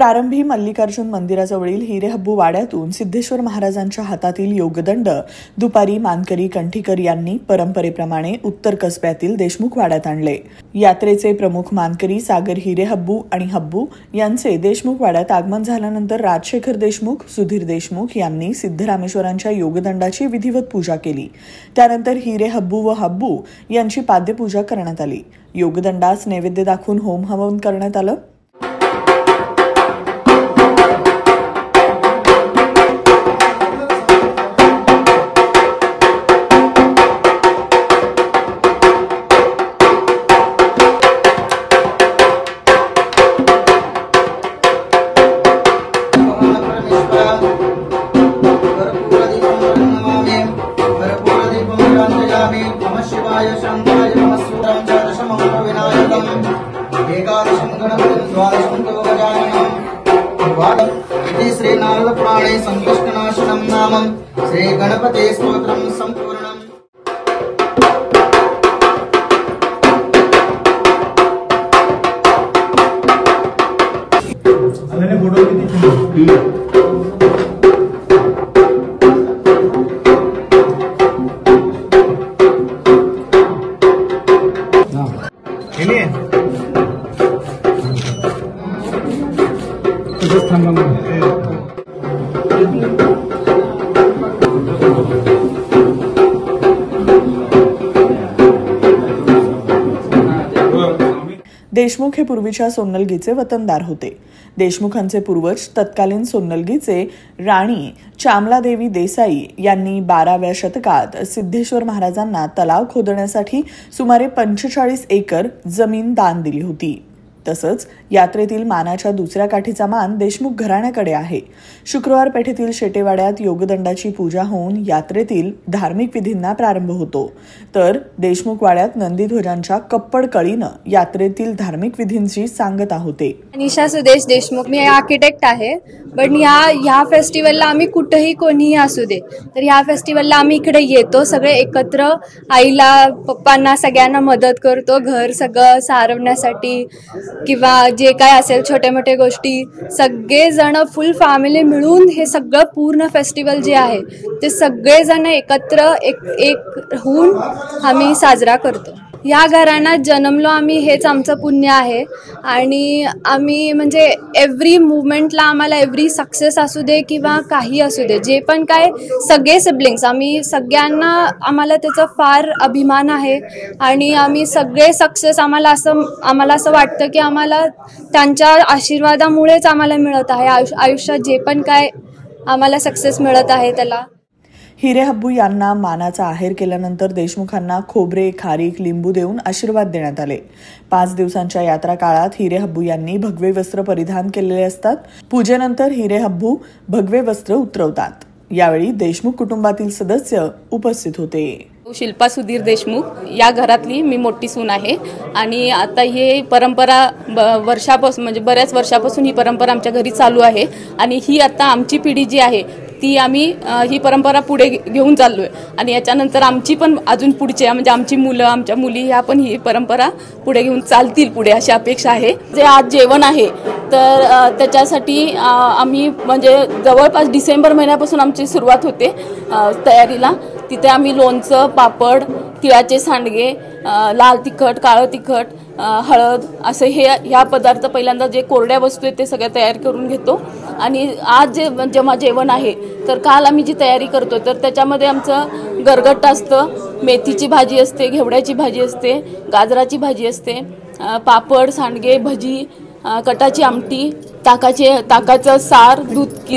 प्रारंभी मल्लिकार्जुन मंदिराजवळील हिरेहब्बू वाड्यातून सिद्धेश्वर महाराजांच्या हातातील योगदंड दुपारी मानकरी कंठीकर यांनी परंपरेप्रमाणे उत्तर कसब्यातील देशमुख वाड्यात आणले। यात्रेचे प्रमुख मानकरी सागर हिरेहब्बू आणि हब्बू यांचे देशमुख वाड्यात आगमन झाल्यानंतर राजशेखर देशमुख, सुधीर देशमुख यांनी सिद्धरामेश्वरांच्या योगदंडाची विधिवत पूजा केली। त्यानंतर हिरेहब्बू व हब्बू यांची पाद्यपूजा करण्यात आली। योगदंडास नैवेद्य दाखवून होम हवन करण्यात आलं। श्री नारद पुराणे संकष्टनाशनम नामं श्री गणपते स्तोत्रम संपूर्णम्। देशमुख हे पूर्वीच्या सोन्नलगीचे वतनदार होते। देशमुखांचे पूर्वज तत्कालीन सोन्नलगीचे राणी चामलादेवी देसाई यांनी 12व्या शतकात सिद्धेश्वर महाराजांना तलाव खोदण्यासाठी सुमारे 45 एकर जमीन दान दिली होती। तसंच यात्रेतील मानाच्या दुसऱ्या काठीचा मान देशमुख घराण्याकडे आहे। शुक्रवार पेठेतील शेटेवाड्यात योगदंडाची पूजा होऊन यात्रेतील धार्मिक विधींना प्रारंभ होतो, तर देशमुख वाड्यात नंदीध्वजांच्या कप्पड कळीनं यात्रेतील धार्मिक विधींची सांगता होते। निशा सुदेश देशमुख, मी आर्किटेक्ट आहे। पण ह्या फेस्टिवलला आम्ही कुठेही कोणीही असू दे तर ह्या फेस्टिवलला आम्ही इकडे येतो, सगळे एकत्र, आईला पप्पांना सगळ्यांना मदत करतो, घर सगळं सारवण्यासाठी किंवा जे काय असेल छोटे मोठे गोष्टी, सगळेजण फुल फॅमिली मिळून हे सगळं पूर्ण फेस्टिवल जे आहे ते सगळेजण एकत्र एक होऊन आम्ही साजरा करतो। या घराण्यात जन्मलो आम्ही, हेच आमचं पुण्य आहे। आणि आम्ही म्हणजे एव्हरी मुवमेंटला आम्हाला एव्हरी सक्सेस असू दे किंवा काही असू दे, जे पण काय सगळे सिबलिंग्स आम्ही सगळ्यांना आम्हाला त्याचा फार अभिमान आहे। आणि आम्ही सगळे सक्सेस आम्हाला असं वाटतं की आम्हाला त्यांच्या आशीर्वादामुळेच आम्हाला मिळत आहे। आयुष्यात जे पण काय आम्हाला सक्सेस मिळत आहे त्याला हिरेहब्बू यांना मानाचा आहेर केल्यानंतर देशमुखांना खोबरे, खारीक, लिंबू देऊन आशीर्वाद देण्यात आले। 5 दिवसांच्या यात्रा काळात हिरेहब्बू यांनी भगवे वस्त्र परिधान केलेले असतात। पूजेनंतर हिरेहब्बू भगवे वस्त्र उतरवतात। यावेळी देशमुख कुटुंबातील सदस्य उपस्थित होते। शिल्पा सुधीर देशमुख, या घरातली मी मोठी सून आहे। आणि आता हे परंपरा वर्षापासून म्हणजे बऱ्याच वर्षापासून ही परंपरा आमच्या घरी चालू आहे। आणि ही आता आमची पिढी जी आहे ती आम्ही ही परंपरा पुढे घेऊन चाललोय। आणि याच्यानंतर आमची पण अजून पुढचे म्हणजे आमची मुलं, आमच्या मुली ह्या पण ही परंपरा पुढे घेऊन चालतील पुढे, अशी अपेक्षा आहे। जे आज जेवण आहे तर त्याच्यासाठी आम्ही म्हणजे जवळपास डिसेंबर महिन्यापासून आमची सुरुवात होते तयारीला। तिथे आम्ही लोणचं, पापड, तिळाचे सांडगे, लाल तिखट, काळं तिखट, हळद असे ह्या पदार्थ पहिल्यांदा जे कोरड्या वस्तू आहेत ते सगळ्या तयार करून घेतो। आणि आज जेव्हा जेवण आहे तर काल आम्ही जी तयारी करतो तर त्याच्यामध्ये आमचं गरगट्टा असतं, मेथीची भाजी असते, घेवड्याची भाजी असते, गाजराची भाजी असते, पापड, सांडगे, भजी, कटाची आमटी, ताकाचं सार,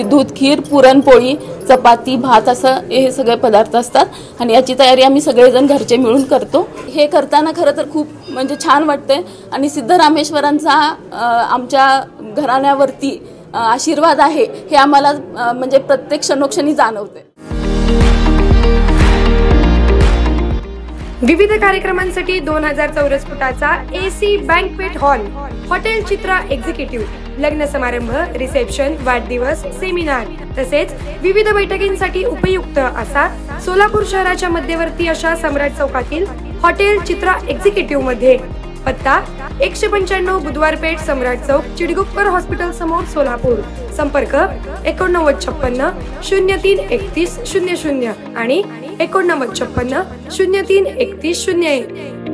दूध खीर, पुरणपोळी, चपाती, भात असं हे सगळे पदार्थ असतात। आणि याची तयारी आम्ही सगळेजण घरचे मिळून करतो। हे करताना खरं तर खूप म्हणजे छान वाटतंय। आणि सिद्धरामेश्वरांचा आमच्या घराण्यावरती आशीर्वाद आहे हे आम्हाला म्हणजे प्रत्येक क्षणोक्षणी जाणवते। विविध कार्यक्रमांसाठी 2000 चौरस फुटाचा AC बँकवेट हॉल, हॉटेल चित्रा एक्झिक्युटिव्ह, लग्न समारंभ, रिसेप्शन, वाढदिवस, सेमिनार तसेच विविध बैठकींसाठी उपयुक्त असा सोलापूर शहराच्या मध्यवर्ती अशा सम्राट चौकातील हॉटेल चित्रा एक्झिक्युटिव्ह मध्ये पत्ता 195 बुधवार पेठ, सम्राट चौक, चिडगुप्पर हॉस्पिटल समोर, सोलापूर. संपर्क 8956 03 31 00 आणि 8956 03 31 01.